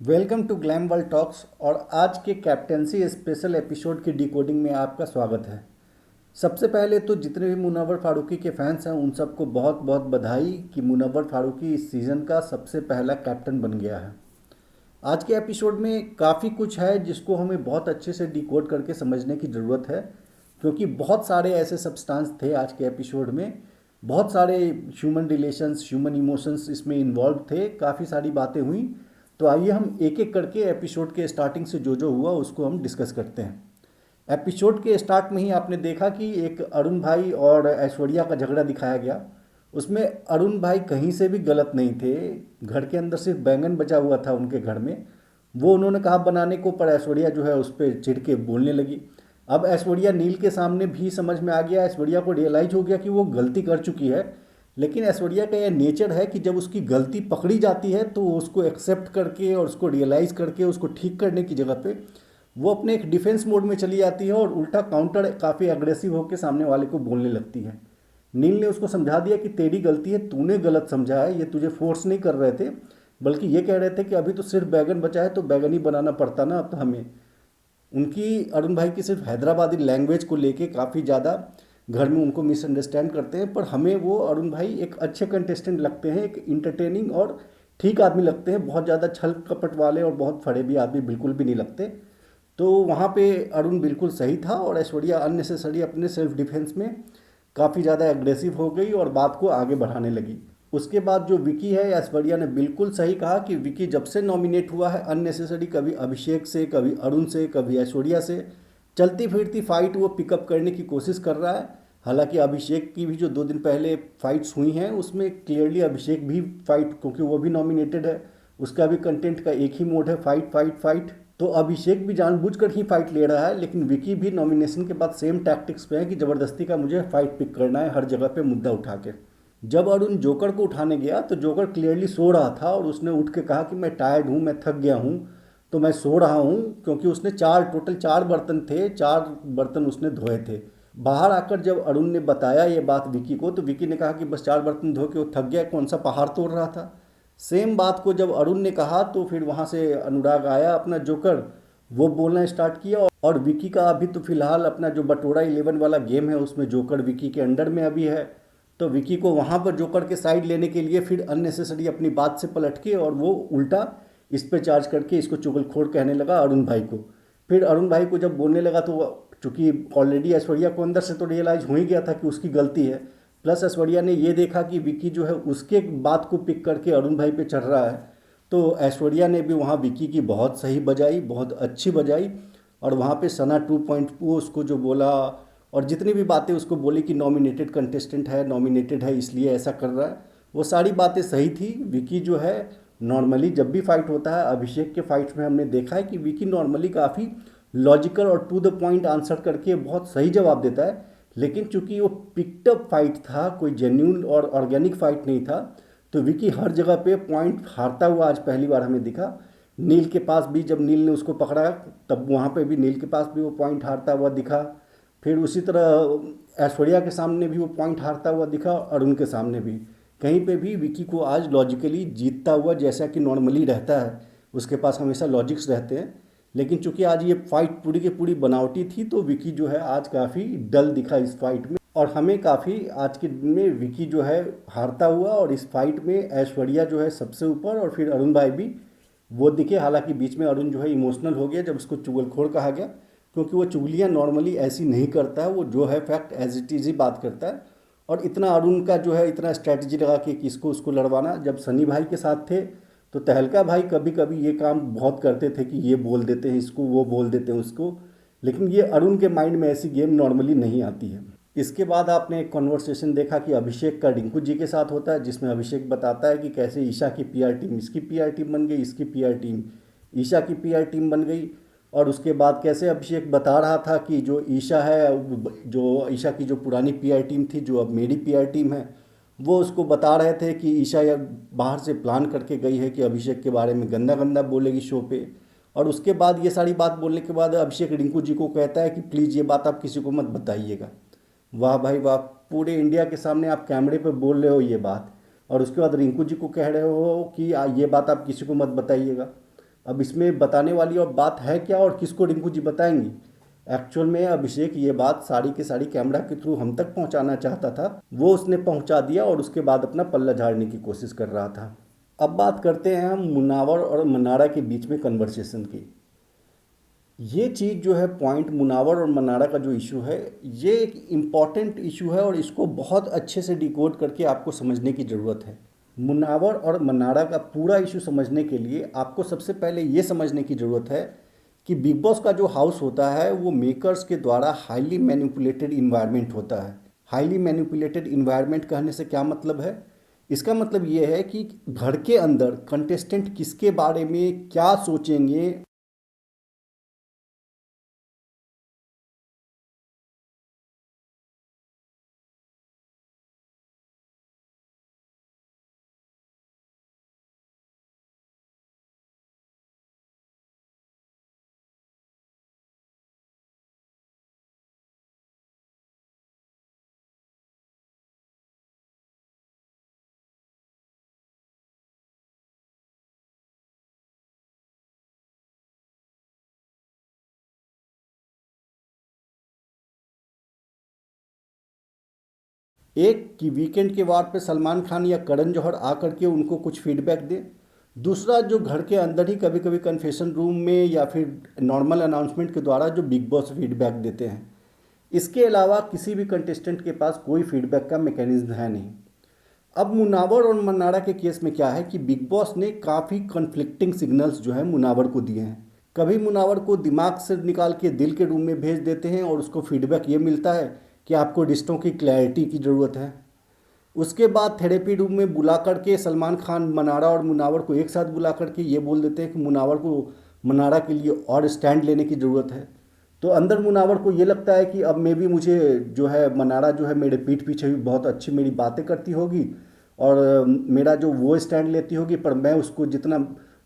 Welcome to glam world talks और आज के कैप्टेंसी स्पेशल एपिसोड की डिकोडिंग में आपका स्वागत है। सबसे पहले तो जितने भी मुनव्वर फारूकी के फैंस हैं उन सबको बहुत बहुत बधाई कि मुनव्वर फारूकी इस सीज़न का सबसे पहला कैप्टन बन गया है। आज के एपिसोड में काफ़ी कुछ है जिसको हमें बहुत अच्छे से डिकोड करके समझने की ज़रूरत है, क्योंकि बहुत सारे ऐसे सब्सटेंस थे आज के एपिसोड में। बहुत सारे ह्यूमन रिलेशंस, ह्यूमन इमोशंस इसमें इन्वॉल्व थे, काफ़ी सारी बातें हुई। तो आइए हम एक एक करके एपिसोड के स्टार्टिंग से जो जो हुआ उसको हम डिस्कस करते हैं। एपिसोड के स्टार्ट में ही आपने देखा कि एक अरुण भाई और ऐश्वर्या का झगड़ा दिखाया गया। उसमें अरुण भाई कहीं से भी गलत नहीं थे। घर के अंदर सिर्फ बैंगन बचा हुआ था उनके घर में, वो उन्होंने कहा बनाने को, पर ऐश्वर्या जो है उस पर चिढ़ के बोलने लगी। अब ऐश्वर्या नील के सामने भी समझ में आ गया, ऐश्वर्या को रियलाइज हो गया कि वो गलती कर चुकी है। लेकिन ऐश्वर्या का यह नेचर है कि जब उसकी गलती पकड़ी जाती है तो उसको एक्सेप्ट करके और उसको रियलाइज़ करके उसको ठीक करने की जगह पे वो अपने एक डिफेंस मोड में चली जाती है और उल्टा काउंटर काफ़ी अग्रेसिव होकर सामने वाले को बोलने लगती है। नील ने उसको समझा दिया कि तेरी गलती है, तूने गलत समझा है, ये तुझे फोर्स नहीं कर रहे थे, बल्कि ये कह रहे थे कि अभी तो सिर्फ बैगन बचा है तो बैगन ही बनाना पड़ता ना अब तो हमें। उनकी, अरुण भाई की सिर्फ हैदराबादी लैंग्वेज को लेके काफ़ी ज़्यादा घर में उनको मिसअंडरस्टैंड करते हैं, पर हमें वो अरुण भाई एक अच्छे कंटेस्टेंट लगते हैं, एक इंटरटेनिंग और ठीक आदमी लगते हैं। बहुत ज़्यादा छल कपट वाले और बहुत फड़े भी आदमी बिल्कुल भी नहीं लगते। तो वहाँ पे अरुण बिल्कुल सही था और ऐश्वर्या अननेसेसरी अपने सेल्फ डिफेंस में काफ़ी ज़्यादा एग्रेसिव हो गई और बात को आगे बढ़ाने लगी। उसके बाद जो विकी है, ऐश्वर्या ने बिल्कुल सही कहा कि विकी जब से नॉमिनेट हुआ है अननेसेसरी कभी अभिषेक से, कभी अरुण से, कभी ऐश्वर्या से चलती फिरती फाइट वो पिकअप करने की कोशिश कर रहा है। हालांकि अभिषेक की भी जो 2 दिन पहले फाइट्स हुई हैं उसमें क्लियरली अभिषेक भी फाइट, क्योंकि वो भी नॉमिनेटेड है, उसका भी कंटेंट का एक ही मोड है, फाइट फाइट फाइट। तो अभिषेक भी जानबूझकर ही फाइट ले रहा है, लेकिन विकी भी नॉमिनेशन के बाद सेम टैक्टिक्स पे है कि ज़बरदस्ती का मुझे फाइट पिक करना है हर जगह पे मुद्दा उठा के। जब अरुण जोकर को उठाने गया तो जोकर क्लियरली सो रहा था और उसने उठ के कहा कि मैं टायर्ड हूँ, मैं थक गया हूँ, तो मैं सो रहा हूँ, क्योंकि उसने टोटल 4 बर्तन थे, 4 बर्तन उसने धोए थे। बाहर आकर जब अरुण ने बताया ये बात विकी को तो विकी ने कहा कि बस 4 बर्तन धो के वो थक गया, कौन सा पहाड़ तोड़ रहा था। सेम बात को जब अरुण ने कहा तो फिर वहाँ से अनुराग आया अपना जोकर, वो बोलना स्टार्ट किया। और विकी का अभी तो फिलहाल अपना जो बटोरा 11 वाला गेम है उसमें जोकर विकी के अंडर में अभी है। तो विकी को वहाँ पर जोकर के साइड लेने के लिए फिर अननेसेसरी अपनी बात से पलट के और वो उल्टा इस पे चार्ज करके इसको चुगलखोर कहने लगा अरुण भाई को। फिर अरुण भाई को जब बोलने लगा तो चूंकि ऑलरेडी ऐश्वर्या को अंदर से तो रियलाइज हो ही गया था कि उसकी गलती है, प्लस ऐश्वर्या ने ये देखा कि विकी जो है उसके बात को पिक करके अरुण भाई पे चढ़ रहा है, तो ऐश्वर्या ने भी वहाँ विकी की बहुत सही बजाई, बहुत अच्छी बजाई। और वहाँ पे सना 2.0 उसको जो बोला और जितनी भी बातें उसको बोली कि नॉमिनेटेड कंटेस्टेंट है, नॉमिनेटेड है इसलिए ऐसा कर रहा है, वो सारी बातें सही थी। विकी जो है नॉर्मली जब भी फाइट होता है, अभिषेक के फाइट्स में हमने देखा है कि विकी नॉर्मली काफ़ी लॉजिकल और टू द पॉइंट आंसर करके बहुत सही जवाब देता है। लेकिन चूंकि वो पिक्टअप फाइट था, कोई जेन्यून और ऑर्गेनिक फाइट नहीं था, तो विकी हर जगह पे पॉइंट हारता हुआ आज पहली बार हमें दिखा। नील के पास भी जब नील ने उसको पकड़ा तब वहाँ पे भी नील के पास भी वो पॉइंट हारता हुआ दिखा। फिर उसी तरह ऐश्वर्या के सामने भी वो पॉइंट हारता हुआ दिखा, अरुण के सामने भी। कहीं पे भी विकी को आज लॉजिकली जीतता हुआ जैसा कि नॉर्मली रहता है, उसके पास हमेशा लॉजिक्स रहते हैं। लेकिन चूंकि आज ये फाइट पूरी की पूरी बनावटी थी तो विकी जो है आज काफ़ी डल दिखा इस फाइट में, और हमें काफ़ी आज के दिन में विकी जो है हारता हुआ और इस फाइट में ऐश्वर्या जो है सबसे ऊपर और फिर अरुण भाई भी वो दिखे। हालांकि बीच में अरुण जो है इमोशनल हो गया जब उसको चुगलखोर कहा गया, क्योंकि वो चुगलियाँ नॉर्मली ऐसी नहीं करता है, वो जो है फैक्ट एज इट इज़ ही बात करता है। और इतना अरुण का जो है इतना स्ट्रैटेजी लगा कि किसको उसको लड़वाना, जब सनी भाई के साथ थे तो तहलका भाई कभी कभी ये काम बहुत करते थे कि ये बोल देते हैं इसको, वो बोल देते हैं उसको, लेकिन ये अरुण के माइंड में ऐसी गेम नॉर्मली नहीं आती है। इसके बाद आपने एक कन्वर्सेशन देखा कि अभिषेक का रिंकू जी के साथ होता है, जिसमें अभिषेक बताता है कि कैसे ईशा की पीआर टीम इसकी पीआर टीम बन गई, इसकी पीआर टीम ईशा की पीआर टीम बन गई। और उसके बाद कैसे अभिषेक बता रहा था कि जो ईशा है, जो ईशा की जो पुरानी पीआर टीम थी जो अब मेरी पीआर टीम है, वो उसको बता रहे थे कि ईशा या बाहर से प्लान करके गई है कि अभिषेक के बारे में गंदा गंदा बोलेगी शो पे। और उसके बाद ये सारी बात बोलने के बाद अभिषेक रिंकू जी को कहता है कि प्लीज़ ये बात आप किसी को मत बताइएगा। वाह भाई वाह, पूरे इंडिया के सामने आप कैमरे पे बोल रहे हो ये बात, और उसके बाद रिंकू जी को कह रहे हो कि ये बात आप किसी को मत बताइएगा। अब इसमें बताने वाली और बात है क्या और किसको रिंकू जी बताएंगी? एक्चुअल में अभिषेक ये बात सारी की सारी कैमरा के थ्रू हम तक पहुंचाना चाहता था, वो उसने पहुंचा दिया और उसके बाद अपना पल्ला झाड़ने की कोशिश कर रहा था। अब बात करते हैं हम मुनावर और मनारा के बीच में कन्वर्सेशन की। ये चीज़ जो है पॉइंट मुनावर और मनारा का जो इशू है, ये एक इम्पॉर्टेंट इशू है और इसको बहुत अच्छे से डिकोड करके आपको समझने की ज़रूरत है। मुनावर और मनारा का पूरा इशू समझने के लिए आपको सबसे पहले ये समझने की ज़रूरत है कि बिग बॉस का जो हाउस होता है वो मेकर्स के द्वारा हाईली मैनिपुलेटेड इन्वायरमेंट होता है। हाईली मैनिपुलेटेड इन्वायरमेंट कहने से क्या मतलब है? इसका मतलब ये है कि घर के अंदर कंटेस्टेंट किसके बारे में क्या सोचेंगे। एक कि वीकेंड के वार पे सलमान खान या करण जौहर आकर के उनको कुछ फीडबैक दें। दूसरा, जो घर के अंदर ही कभी कभी कन्फेशन रूम में या फिर नॉर्मल अनाउंसमेंट के द्वारा जो बिग बॉस फीडबैक देते हैं। इसके अलावा किसी भी कंटेस्टेंट के पास कोई फीडबैक का मैकेनिज्म है नहीं। अब मुनावर और मन्नारा के केस में क्या है कि बिग बॉस ने काफ़ी कन्फ्लिक्टिंग सिग्नल्स जो है मुनावर को दिए हैं। कभी मुनावर को दिमाग से निकाल के दिल के रूम में भेज देते हैं और उसको फीडबैक ये मिलता है कि आपको रिश्तों की क्लैरिटी की ज़रूरत है। उसके बाद थेरेपी रूम में बुला करके सलमान खान मनारा और मुनावर को एक साथ बुला करके ये बोल देते हैं कि मुनावर को मनारा के लिए और स्टैंड लेने की ज़रूरत है। तो अंदर मुनावर को ये लगता है कि अब मे भी मुझे जो है मनारा जो है मेरे पीठ पीछे भी बहुत अच्छी मेरी बातें करती होगी और मेरा जो वो स्टैंड लेती होगी, पर मैं उसको जितना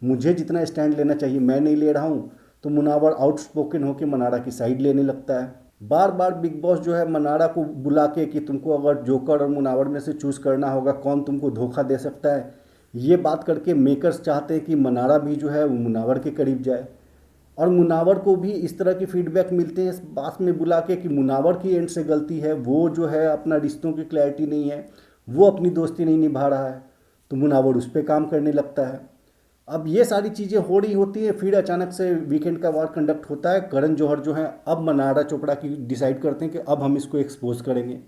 मुझे जितना स्टैंड लेना चाहिए मैं नहीं ले रहा हूँ। तो मुनावर आउटस्पोकन होकर मनारा की साइड लेने लगता है। बार बार बिग बॉस जो है मनारा को बुला के कि तुमको अगर जोकर और मुनावर में से चूज़ करना होगा कौन तुमको धोखा दे सकता है, ये बात करके मेकर्स चाहते हैं कि मनारा भी जो है वो मुनावर के करीब जाए। और मुनावर को भी इस तरह की फीडबैक मिलते हैं इस बात में बुला के कि मुनावर की एंड से गलती है, वो जो है अपना रिश्तों की क्लैरिटी नहीं है, वो अपनी दोस्ती नहीं निभा रहा है। तो मुनावर उस पर काम करने लगता है। अब ये सारी चीज़ें हो रही होती हैं, फिर अचानक से वीकेंड का वार कंडक्ट होता है। करण जौहर जो है अब मनारा चोपड़ा की डिसाइड करते हैं कि अब हम इसको एक्सपोज करेंगे।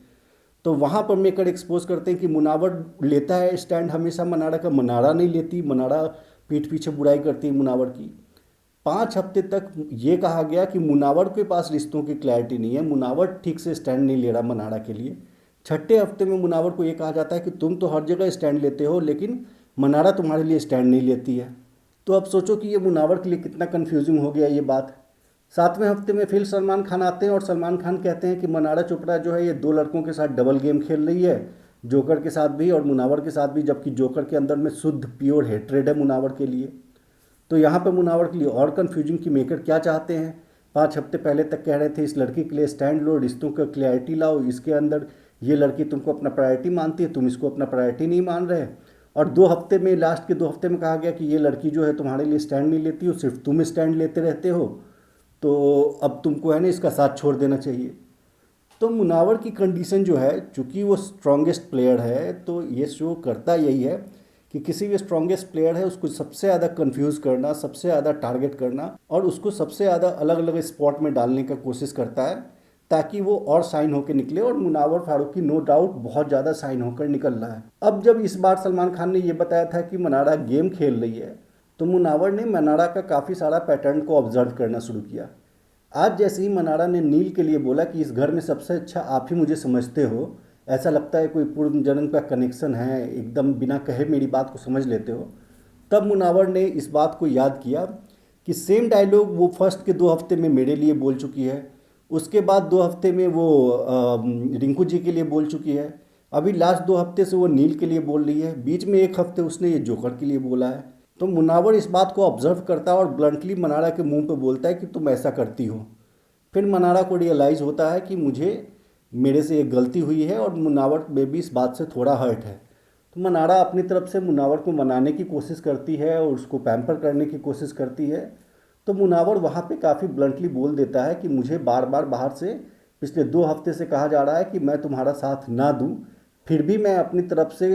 तो वहाँ पर मेकर एक्सपोज करते हैं कि मुनावर लेता है स्टैंड हमेशा मनारा का, मनारा नहीं लेती। मनारा पीठ पीछे बुराई करती है मुनावर की। 5 हफ्ते तक ये कहा गया कि मुनावर के पास रिश्तों की क्लैरिटी नहीं है, मुनावर ठीक से स्टैंड नहीं ले रहा मनारा के लिए। छठे हफ्ते में मुनावर को ये कहा जाता है कि तुम तो हर जगह स्टैंड लेते हो लेकिन मनारा तुम्हारे लिए स्टैंड नहीं लेती है। तो अब सोचो कि ये मुनावर के लिए कितना कन्फ्यूजिंग हो गया ये बात। 7वें हफ्ते में फिर सलमान खान आते हैं और सलमान खान कहते हैं कि मनारा चोपड़ा जो है ये 2 लड़कों के साथ डबल गेम खेल रही है, जोकर के साथ भी और मुनावर के साथ भी, जबकि जोकर के अंदर में शुद्ध प्योर हेट्रेड है मुनावर के लिए। तो यहाँ पर मुनावर के लिए और कन्फ्यूजिंग कि मेकर क्या चाहते हैं। 5 हफ्ते पहले तक कह रहे थे इस लड़की के लिए स्टैंड लो, रिश्तों का क्लैरिटी लाओ, इसके अंदर ये लड़की तुमको अपना प्रायोरिटी मानती है, तुम इसको अपना प्रायोरिटी नहीं मान रहे। और 2 हफ्ते में, लास्ट के 2 हफ्ते में कहा गया कि ये लड़की जो है तुम्हारे लिए स्टैंड नहीं लेती हो, सिर्फ तुम स्टैंड लेते रहते हो, तो अब तुमको है ना इसका साथ छोड़ देना चाहिए। तो मुनावर की कंडीशन जो है, चूँकि वो स्ट्रॉन्गेस्ट प्लेयर है, तो ये शो करता यही है कि किसी भी स्ट्रॉन्गेस्ट प्लेयर है उसको सबसे ज़्यादा कंफ्यूज करना, सबसे ज़्यादा टारगेट करना और उसको सबसे ज़्यादा अलग अलग स्पॉट में डालने का कोशिश करता है ताकि वो और साइन होकर निकले। और मुनावर फारूकी नो डाउट बहुत ज़्यादा साइन होकर निकल रहा है। अब जब इस बार सलमान खान ने ये बताया था कि मनारा गेम खेल रही है, तो मुनावर ने मनारा का काफ़ी सारा पैटर्न को ऑब्जर्व करना शुरू किया। आज जैसे ही मनारा ने नील के लिए बोला कि इस घर में सबसे अच्छा आप ही मुझे समझते हो, ऐसा लगता है कोई पूर्व जन्म का कनेक्शन है, एकदम बिना कहे मेरी बात को समझ लेते हो, तब मुनावर ने इस बात को याद किया कि सेम डायलॉग वो फर्स्ट के 2 हफ्ते में मेरे लिए बोल चुकी है, उसके बाद 2 हफ्ते में वो रिंकू जी के लिए बोल चुकी है, अभी लास्ट 2 हफ्ते से वो नील के लिए बोल रही है, बीच में 1 हफ्ते उसने ये जोकर के लिए बोला है। तो मुनावर इस बात को ऑब्जर्व करता है और ब्लंटली मनारा के मुंह पे बोलता है कि तुम ऐसा करती हो। फिर मनारा को रियलाइज़ होता है कि मुझे मेरे से एक गलती हुई है और मुनावर में भी इस बात से थोड़ा हर्ट है। तो मनारा अपनी तरफ से मुनावर को मनाने की कोशिश करती है और उसको पैम्पर करने की कोशिश करती है। तो मुनावर वहाँ पे काफ़ी ब्लंटली बोल देता है कि मुझे बार बार बाहर से पिछले 2 हफ्ते से कहा जा रहा है कि मैं तुम्हारा साथ ना दूँ, फिर भी मैं अपनी तरफ से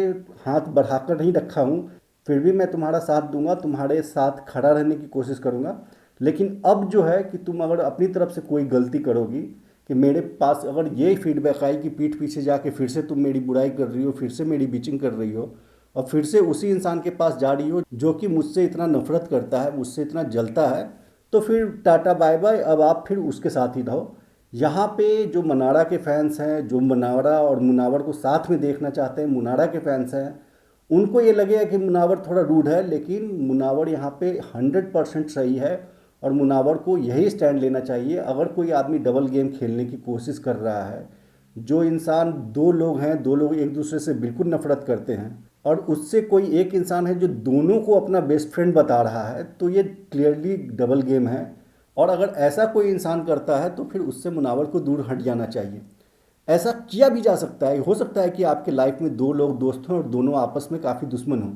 हाथ बढ़ाकर नहीं रखा हूँ, फिर भी मैं तुम्हारा साथ दूंगा, तुम्हारे साथ खड़ा रहने की कोशिश करूँगा। लेकिन अब जो है कि तुम अगर अपनी तरफ से कोई गलती करोगी, कि मेरे पास अगर ये फीडबैक आई कि पीठ पीछे जाके फिर से तुम मेरी बुराई कर रही हो, फिर से मेरी बीचिंग कर रही हो, और फिर से उसी इंसान के पास जा रही हो जो कि मुझसे इतना नफरत करता है, मुझसे इतना जलता है, तो फिर टाटा बाय बाय, अब आप फिर उसके साथ ही रहो। यहाँ पे जो मनारा के फैंस हैं, जो मनारा और मुनावर को साथ में देखना चाहते हैं, मुनारा के फैंस हैं, उनको ये लगेगा कि मुनावर थोड़ा रूड है, लेकिन मुनावर यहाँ पे 100% सही है। और मुनावर को यही स्टैंड लेना चाहिए। अगर कोई आदमी डबल गेम खेलने की कोशिश कर रहा है, जो इंसान, दो लोग हैं, दो लोग एक दूसरे से बिल्कुल नफरत करते हैं, और उससे कोई एक इंसान है जो दोनों को अपना बेस्ट फ्रेंड बता रहा है, तो ये क्लियरली डबल गेम है। और अगर ऐसा कोई इंसान करता है तो फिर उससे मुनावर को दूर हट जाना चाहिए। ऐसा किया भी जा सकता है, हो सकता है कि आपके लाइफ में दो लोग दोस्त हों और दोनों आपस में काफ़ी दुश्मन हों,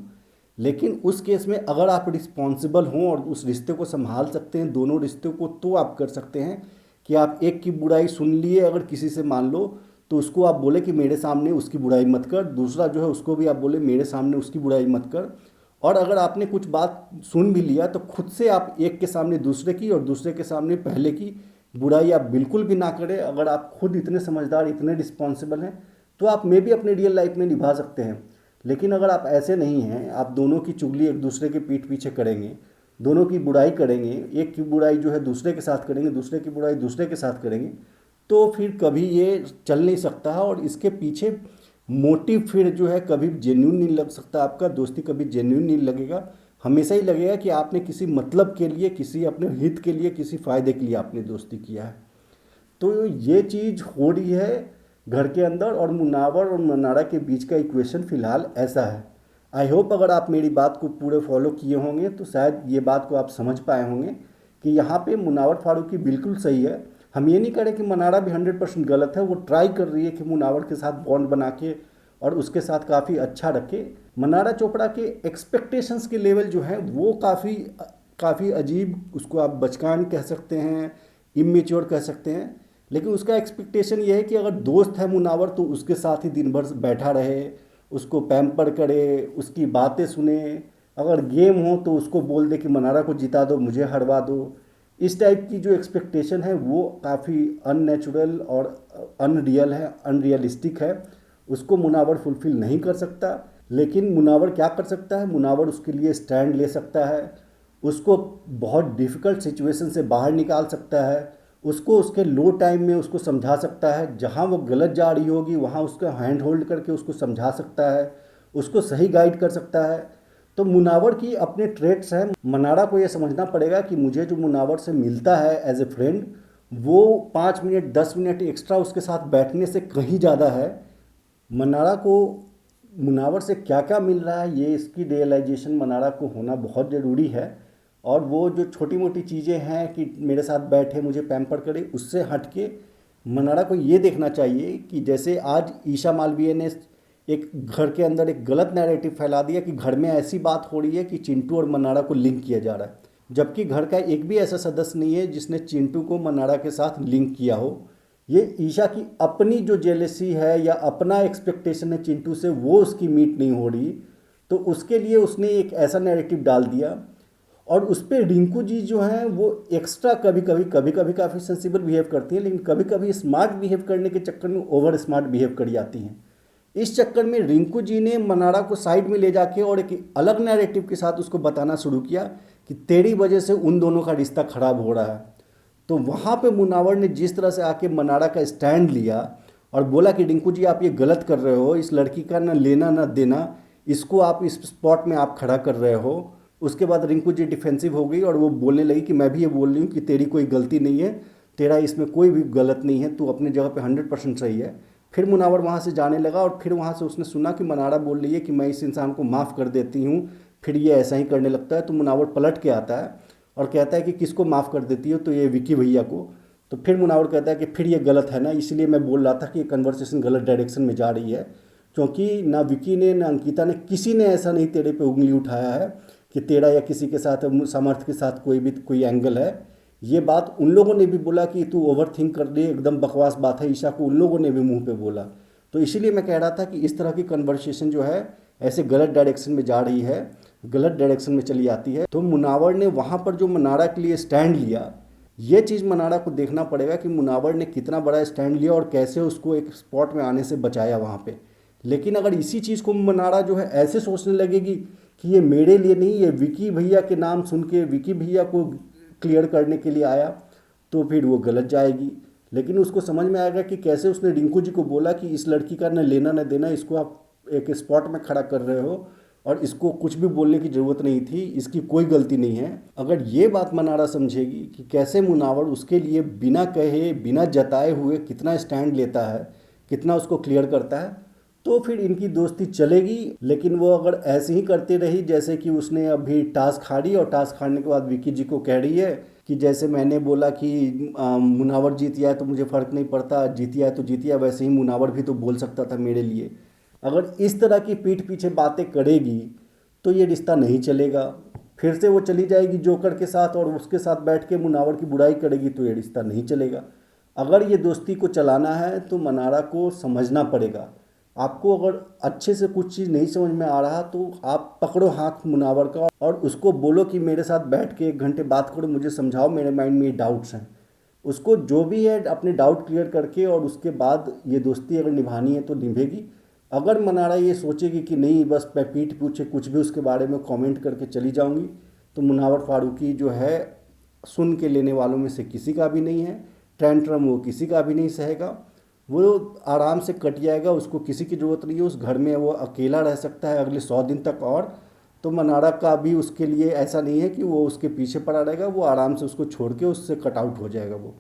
लेकिन उस केस में अगर आप रिस्पॉन्सिबल हों और उस रिश्ते को संभाल सकते हैं, दोनों रिश्ते को, तो आप कर सकते हैं कि आप एक की बुराई सुन लिए अगर किसी से, मान लो, तो उसको आप बोले कि मेरे सामने उसकी बुराई मत कर, दूसरा जो है उसको भी आप बोले मेरे सामने उसकी बुराई मत कर। और अगर आपने कुछ बात सुन भी लिया तो खुद से आप एक के सामने दूसरे की और दूसरे के सामने पहले की बुराई आप बिल्कुल भी ना करें। अगर आप खुद इतने समझदार, इतने रिस्पॉन्सिबल हैं, तो आप मे भी अपने रियल लाइफ में निभा सकते हैं। लेकिन अगर आप ऐसे नहीं हैं, आप दोनों की चुगली एक दूसरे के पीठ पीछे करेंगे, दोनों की बुराई करेंगे, एक की बुराई जो है दूसरे के साथ करेंगे, दूसरे की बुराई दूसरे के साथ करेंगे, तो फिर कभी ये चल नहीं सकता है। और इसके पीछे मोटिव फिर जो है कभी जेन्यून नहीं लग सकता, आपका दोस्ती कभी जेन्यून नहीं लगेगा। हमेशा ही लगेगा कि आपने किसी मतलब के लिए, किसी अपने हित के लिए, किसी फ़ायदे के लिए आपने दोस्ती किया है। तो ये चीज़ हो रही है घर के अंदर, और मुनावर और मनारा के बीच का इक्वेशन फ़िलहाल ऐसा है। आई होप अगर आप मेरी बात को पूरे फॉलो किए होंगे तो शायद ये बात को आप समझ पाए होंगे कि यहाँ पे मुनावर फारूकी बिल्कुल सही है। हम ये नहीं कह रहे कि मनारा भी 100% गलत है, वो ट्राई कर रही है कि मुनावर के साथ बॉन्ड बना के और उसके साथ काफ़ी अच्छा रखे। मनारा चोपड़ा के एक्सपेक्टेशंस के लेवल जो है वो काफ़ी काफ़ी अजीब, उसको आप बचकान कह सकते हैं, इमेच्योर कह सकते हैं। लेकिन उसका एक्सपेक्टेशन ये है कि अगर दोस्त है मुनावर तो उसके साथ ही दिन भर बैठा रहे, उसको पैम्पर करे, उसकी बातें सुने। अगर गेम हो तो उसको बोल दे कि मनारा को जिता दो, मुझे हरवा दो। इस टाइप की जो एक्सपेक्टेशन है वो काफ़ी अननेचुरल और अनरियल है, अनरियलिस्टिक है। उसको मुनावर फुलफ़िल नहीं कर सकता। लेकिन मुनावर क्या कर सकता है, मुनावर उसके लिए स्टैंड ले सकता है, उसको बहुत डिफ़िकल्ट सिचुएशन से बाहर निकाल सकता है, उसको उसके लो टाइम में उसको समझा सकता है, जहाँ वो गलत जा रही होगी वहाँ उसका हैंड होल्ड करके उसको समझा सकता है, उसको सही गाइड कर सकता है। तो मुनावर की अपने ट्रेट्स हैं। मनारा को ये समझना पड़ेगा कि मुझे जो मुनावर से मिलता है एज ए फ्रेंड, वो 5 मिनट 10 मिनट एक्स्ट्रा उसके साथ बैठने से कहीं ज़्यादा है। मनारा को मुनावर से क्या क्या मिल रहा है, ये इसकी रियलाइजेशन मनारा को होना बहुत ज़रूरी है। और वो जो छोटी मोटी चीज़ें हैं कि मेरे साथ बैठे मुझे पैम्पर करे, उससे हट के मनारा को ये देखना चाहिए कि जैसे आज ईशा मालवीय ने एक घर के अंदर एक गलत नैरेटिव फैला दिया कि घर में ऐसी बात हो रही है कि चिंटू और मनारा को लिंक किया जा रहा है, जबकि घर का एक भी ऐसा सदस्य नहीं है जिसने चिंटू को मनारा के साथ लिंक किया हो। ये ईशा की अपनी जो जेलेसी है या अपना एक्सपेक्टेशन है चिंटू से, वो उसकी मीट नहीं हो रही, तो उसके लिए उसने एक ऐसा नैरेटिव डाल दिया। और उस पर रिंकू जी जो हैं वो एक्स्ट्रा कभी कभी काफ़ी सेंसिबल बिहेव करती हैं, लेकिन कभी कभी स्मार्ट बिहेव करने के चक्कर में ओवर स्मार्ट बिहेव कर जाती हैं। इस चक्कर में रिंकू जी ने मनारा को साइड में ले जाके और एक अलग नैरेटिव के साथ उसको बताना शुरू किया कि तेरी वजह से उन दोनों का रिश्ता खराब हो रहा है। तो वहाँ पे मुनावर ने जिस तरह से आके मनारा का स्टैंड लिया और बोला कि रिंकू जी आप ये गलत कर रहे हो, इस लड़की का ना लेना ना देना, इसको आप इस स्पॉट में आप खड़ा कर रहे हो। उसके बाद रिंकू जी डिफेंसिव हो गई और वो बोलने लगी कि मैं भी ये बोल रही हूँ कि तेरी कोई गलती नहीं है, तेरा इसमें कोई भी गलत नहीं है, तू अपने जगह पे 100% सही है। फिर मुनावर वहाँ से जाने लगा और फिर वहाँ से उसने सुना कि मनारा बोल रही है कि मैं इस इंसान को माफ़ कर देती हूँ, फिर ये ऐसा ही करने लगता है। तो मुनावर पलट के आता है और कहता है कि किसको माफ़ कर देती हो, तो ये विकी भैया को। तो फिर मुनावर कहता है कि फिर ये गलत है ना, इसलिए मैं बोल रहा था कि ये कन्वर्सेशन गलत डायरेक्शन में जा रही है। क्योंकि ना विकी ने ना अंकिता ने किसी ने ऐसा नहीं तेरे पे उंगली उठाया है कि तेरा या किसी के साथ समर्थ के साथ कोई एंगल है। ये बात उन लोगों ने भी बोला कि तू ओवर थिंक कर रही है, एकदम बकवास बात है, ईशा को उन लोगों ने भी मुंह पे बोला। तो इसीलिए मैं कह रहा था कि इस तरह की कन्वर्सेशन जो है ऐसे गलत डायरेक्शन में जा रही है, गलत डायरेक्शन में चली जाती है। तो मुनावर ने वहाँ पर जो मनारा के लिए स्टैंड लिया, ये चीज़ मनारा को देखना पड़ेगा कि मुनावर ने कितना बड़ा स्टैंड लिया और कैसे उसको एक स्पॉट में आने से बचाया वहाँ पे। लेकिन अगर इसी चीज़ को मनारा जो है ऐसे सोचने लगेगी कि ये मेरे लिए नहीं, ये विकी भैया के नाम सुन के विकी भैया को क्लियर करने के लिए आया, तो फिर वो गलत जाएगी। लेकिन उसको समझ में आएगा कि कैसे उसने रिंकू जी को बोला कि इस लड़की का न लेना न देना, इसको आप एक स्पॉट में खड़ा कर रहे हो और इसको कुछ भी बोलने की ज़रूरत नहीं थी, इसकी कोई गलती नहीं है। अगर ये बात मनारा समझेगी कि कैसे मुनावर उसके लिए बिना कहे बिना जताए हुए कितना स्टैंड लेता है, कितना उसको क्लियर करता है, तो फिर इनकी दोस्ती चलेगी। लेकिन वो अगर ऐसे ही करती रही जैसे कि उसने अभी टास्क हारी और टास्क हारने के बाद विकी जी को कह रही है कि जैसे मैंने बोला कि मुनावर जीत गया है तो मुझे फ़र्क नहीं पड़ता, जीत गया है तो जीत गया, वैसे ही मुनावर भी तो बोल सकता था मेरे लिए। अगर इस तरह की पीठ पीछे बातें करेगी तो ये रिश्ता नहीं चलेगा। फिर से वो चली जाएगी जोकर के साथ और उसके साथ बैठ के मुनावर की बुराई करेगी, तो ये रिश्ता नहीं चलेगा। अगर ये दोस्ती को चलाना है तो मनारा को समझना पड़ेगा। आपको अगर अच्छे से कुछ चीज़ नहीं समझ में आ रहा तो आप पकड़ो हाथ मुनावर का और उसको बोलो कि मेरे साथ बैठ के 1 घंटे बात करो, मुझे समझाओ, मेरे माइंड में ये डाउट्स हैं। उसको जो भी है अपने डाउट क्लियर करके और उसके बाद ये दोस्ती अगर निभानी है तो निभेगी। अगर मनारा ये सोचेगी कि नहीं बस मैं पीठ पीछे कुछ भी उसके बारे में कमेंट करके चली जाऊंगी, तो मुनावर फारूकी जो है सुन के लेने वालों में से किसी का भी नहीं है। टेंट्रम वो किसी का भी नहीं सहेगा, वो आराम से कट जाएगा, उसको किसी की ज़रूरत नहीं है। उस घर में वो अकेला रह सकता है अगले 100 दिन तक। और तो मनारा का भी उसके लिए ऐसा नहीं है कि वो उसके पीछे पड़ा रहेगा, वो आराम से उसको छोड़ के उससे कट आउट हो जाएगा वो।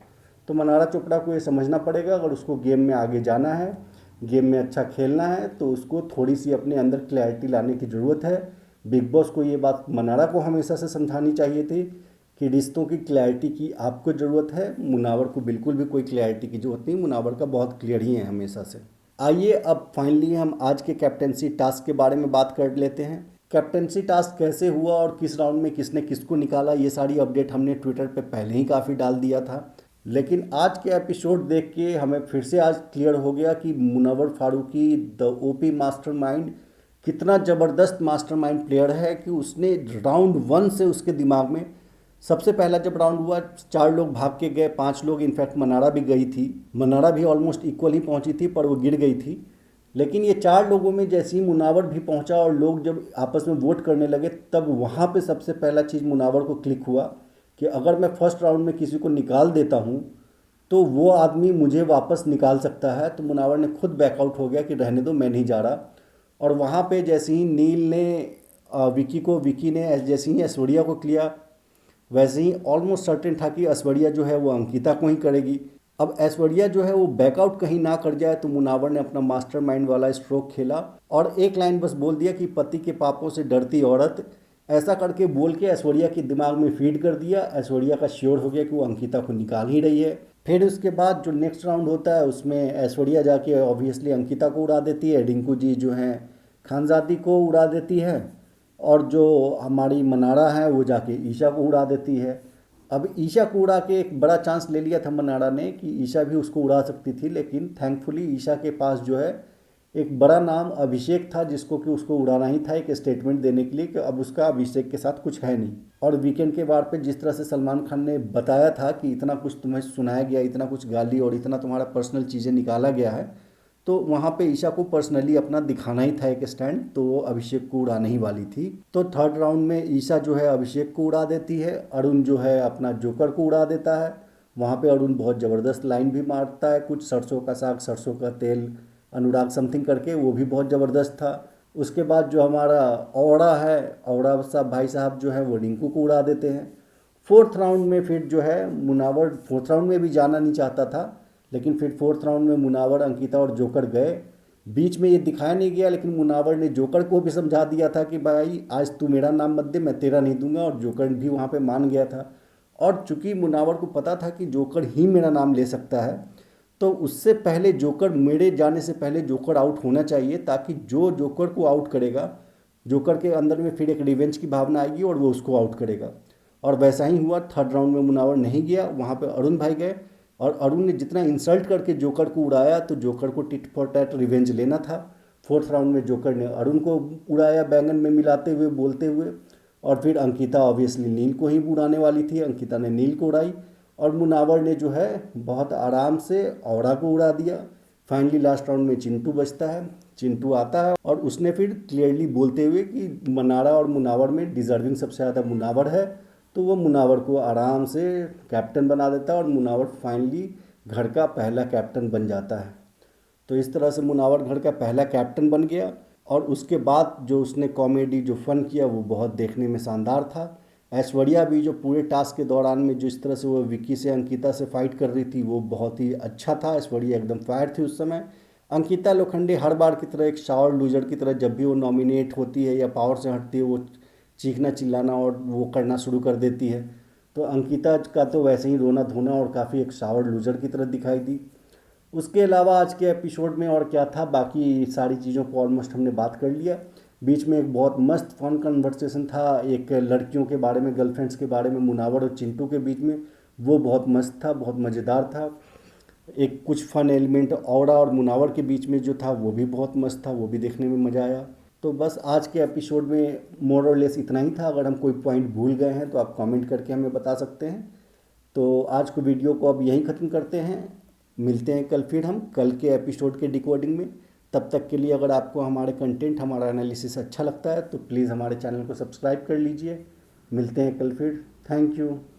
तो मनारा चोपड़ा को ये समझना पड़ेगा, अगर उसको गेम में आगे जाना है, गेम में अच्छा खेलना है, तो उसको थोड़ी सी अपने अंदर क्लैरिटी लाने की ज़रूरत है। बिग बॉस को ये बात मनारा को हमेशा से समझानी चाहिए थी कि रिश्तों की क्लैरिटी की आपको ज़रूरत है, मुनावर को बिल्कुल भी कोई क्लैरिटी की ज़रूरत नहीं, मुनावर का बहुत क्लियर ही है हमेशा से। आइए अब फाइनली हम आज के कैप्टेंसी टास्क के बारे में बात कर लेते हैं। कैप्टेंसी टास्क कैसे हुआ और किस राउंड में किसने किसको निकाला, ये सारी अपडेट हमने ट्विटर पे पहले ही काफ़ी डाल दिया था। लेकिन आज के एपिसोड देख के हमें फिर से आज क्लियर हो गया कि Munawar Faruqui the OP mastermind कितना ज़बरदस्त मास्टरमाइंड प्लेयर है कि उसने राउंड 1 से उसके दिमाग में, सबसे पहला जब राउंड हुआ 4 लोग भाग के गए, 5 लोग, इनफैक्ट मनारा भी गई थी, मनारा भी ऑलमोस्ट इक्वल ही पहुंची थी पर वो गिर गई थी। लेकिन ये 4 लोगों में जैसे ही मुनावर भी पहुंचा और लोग जब आपस में वोट करने लगे, तब वहाँ पे सबसे पहला चीज़ मुनावर को क्लिक हुआ कि अगर मैं फर्स्ट राउंड में किसी को निकाल देता हूँ तो वो आदमी मुझे वापस निकाल सकता है। तो मुनावर ने खुद बैकआउट हो गया कि रहने दो, मैं नहीं जा रहा। और वहाँ पे जैसे ही नील ने विकी ने जैसे ही ऐश्वर्या को किया, वैसे ही ऑलमोस्ट सर्टेन था कि ऐश्वर्या जो है वो अंकिता को ही करेगी। अब ऐश्वर्या जो है वो बैकआउट कहीं ना कर जाए, तो मुनावर ने अपना मास्टरमाइंड वाला स्ट्रोक खेला और एक लाइन बस बोल दिया कि पति के पापों से डरती औरत, ऐसा करके बोल के ऐश्वर्या के दिमाग में फीड कर दिया। ऐश्वर्या का श्योर हो गया कि वो अंकिता को निकाल ही रही है। फिर उसके बाद जो नेक्स्ट राउंड होता है उसमें ऐश्वर्या जाके ऑब्वियसली अंकिता को उड़ा देती है, रिंकू जी जो हैं खानजादी को उड़ा देती है, और जो हमारी मनारा है वो जाके ईशा को उड़ा देती है। अब ईशा को उड़ा के एक बड़ा चांस ले लिया था मनारा ने कि ईशा भी उसको उड़ा सकती थी, लेकिन थैंकफुली ईशा के पास जो है एक बड़ा नाम अभिषेक था, जिसको कि उसको उड़ाना ही था एक स्टेटमेंट देने के लिए कि अब उसका अभिषेक के साथ कुछ है नहीं। और वीकेंड के बार पे जिस तरह से सलमान खान ने बताया था कि इतना कुछ तुम्हें सुनाया गया, इतना कुछ गाली और इतना तुम्हारा पर्सनल चीज़ें निकाला गया है, तो वहाँ पे ईशा को पर्सनली अपना दिखाना ही था एक स्टैंड, तो वो अभिषेक को उड़ाने ही वाली थी। तो थर्ड राउंड में ईशा जो है अभिषेक को उड़ा देती है, अरुण जो है अपना जोकर को उड़ा देता है। वहाँ पे अरुण बहुत ज़बरदस्त लाइन भी मारता है, कुछ सरसों का साग सरसों का तेल अनुराग समथिंग करके, वो भी बहुत ज़बरदस्त था। उसके बाद जो हमारा औड़ा है, औड़ा साहब भाई साहब जो है वो रिंकू को उड़ा देते हैं। फोर्थ राउंड में फिर जो है मुनावर फोर्थ राउंड में भी जाना नहीं चाहता था, लेकिन फिर फोर्थ राउंड में मुनावर, अंकिता और जोकर गए। बीच में ये दिखाया नहीं गया, लेकिन मुनावर ने जोकर को भी समझा दिया था कि भाई आज तू मेरा नाम मत दे, मैं तेरा नहीं दूंगा, और जोकर भी वहाँ पे मान गया था। और चूंकि मुनावर को पता था कि जोकर ही मेरा नाम ले सकता है, तो उससे पहले जोकर, मेरे जाने से पहले जोकर आउट होना चाहिए, ताकि जो जोकर को आउट करेगा, जोकर के अंदर में फिर एक रिवेंज की भावना आएगी और वो उसको आउट करेगा। और वैसा ही हुआ, थर्ड राउंड में मुनावर नहीं गया, वहाँ पे अरुण भाई गए, और अरुण ने जितना इंसल्ट करके जोकर को उड़ाया, तो जोकर को टिट फॉर टैट रिवेंज लेना था। फोर्थ राउंड में जोकर ने अरुण को उड़ाया बैंगन में मिलाते हुए, बोलते हुए। और फिर अंकिता ऑब्वियसली नील को ही उड़ाने वाली थी, अंकिता ने नील को उड़ाई, और मुनावर ने जो है बहुत आराम से औरा को उड़ा दिया। फाइनली लास्ट राउंड में चिंटू बचता है, चिंटू आता है और उसने फिर क्लियरली बोलते हुए कि मनारा और मुनावर में डिज़र्विंग सबसे ज़्यादा मुनावर है, तो वो मुनावर को आराम से कैप्टन बना देता है, और मुनावर फाइनली घर का पहला कैप्टन बन जाता है। तो इस तरह से मुनावर घर का पहला कैप्टन बन गया। और उसके बाद जो उसने कॉमेडी जो फन किया वो बहुत देखने में शानदार था। ऐश्वर्या भी जो पूरे टास्क के दौरान में जो इस तरह से वो विक्की से, अंकिता से फाइट कर रही थी, वो बहुत ही अच्छा था। ऐश्वर्या एकदम फायर थी उस समय। अंकिता लोखंडे हर बार की तरह एक शावर लूजर की तरह, जब भी वो नॉमिनेट होती है या पावर से हटती है, वो चीखना चिल्लाना और वो करना शुरू कर देती है। तो अंकिता का तो वैसे ही रोना धोना और काफ़ी एक शावर लूजर की तरह दिखाई दी। उसके अलावा आज के एपिसोड में और क्या था, बाकी सारी चीज़ों को ऑलमोस्ट हमने बात कर लिया। बीच में एक बहुत मस्त फन कन्वर्सेशन था, एक लड़कियों के बारे में, गर्लफ्रेंड्स के बारे में, मुनावर और चिंटू के बीच में। वो बहुत मस्त था, बहुत मज़ेदार था। एक कुछ फन एलिमेंट औरा और मुनावर के बीच में जो था वो भी बहुत मस्त था, वो भी देखने में मज़ा आया। तो बस आज के एपिसोड में मोर और लेस इतना ही था। अगर हम कोई पॉइंट भूल गए हैं तो आप कमेंट करके हमें बता सकते हैं। तो आज को वीडियो को अब यहीं ख़त्म करते हैं। मिलते हैं कल, फिर हम कल के एपिसोड के डिकोडिंग में। तब तक के लिए अगर आपको हमारे कंटेंट, हमारा एनालिसिस अच्छा लगता है तो प्लीज़ हमारे चैनल को सब्सक्राइब कर लीजिए। मिलते हैं कल फिर। Thank you.